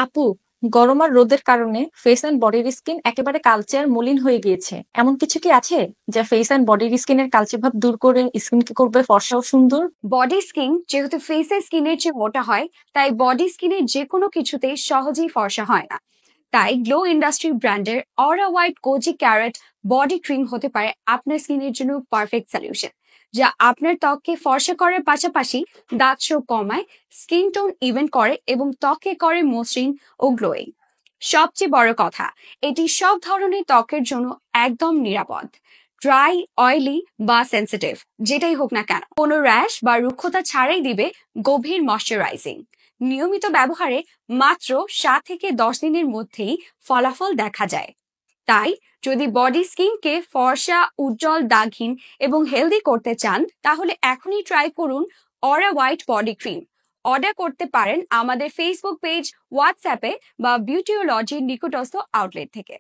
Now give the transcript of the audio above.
আপু, গরম আর রোদের কারণে ফেস অ্যান্ড বডির স্কিন একেবারে কালচে আর মলিন হয়ে গিয়েছে। এমন কিছু কি আছে যা ফেস অ্যান্ড বডির স্কিনের কালচে ভাব দূর করে স্কিনকে করবে ফর্সা ও সুন্দর? বডি স্কিন যেহেতু ফেসের স্কিনের চেয়ে মোটা হয়, তাই বডি স্কিনের যে কোনো কিছুতেই সহজেই ফর্সা হয় না। তাই গ্লো ইন্ডাস্ট্রি ব্র্যান্ডের aura white cozy carat body cream হতে পারে আপনার স্কিনের জন্য পারফেক্ট সলিউশন, যা আপনার ত্বককে ফর্সা করার পাশাপাশি দাগ ছোপ কমায়, স্কিন টোন ইভেন করে এবং ত্বকে করে মসৃণ ও গ্লোয়িং। সবচেয়ে বড় কথা, এটি সব ধরনের ত্বকের জন্য একদম নিরাপদ। ড্রাই, অয়েলি বা সেন্সিটিভ যেটাই হোক না কেন, কোনো র্যাশ বা রুক্ষতা ছাড়াই দিবে গভীর ময়শ্চারাইজিং। নিয়মিত ব্যবহারে মাত্র 7 থেকে 10 দিনের মধ্যেই ফলাফল দেখা যায়। তাই যদি বডি স্কিনকে ফর্সা, উজ্জ্বল, দাগহীন এবং হেলদি করতে চান, তাহলে এখনই ট্রাই করুন অরা হোয়াইট বডি ক্রিম। অর্ডার করতে পারেন আমাদের ফেসবুক পেজ, হোয়াটসঅ্যাপে বা বিউটিওলজির নিকটস্থ আউটলেট থেকে।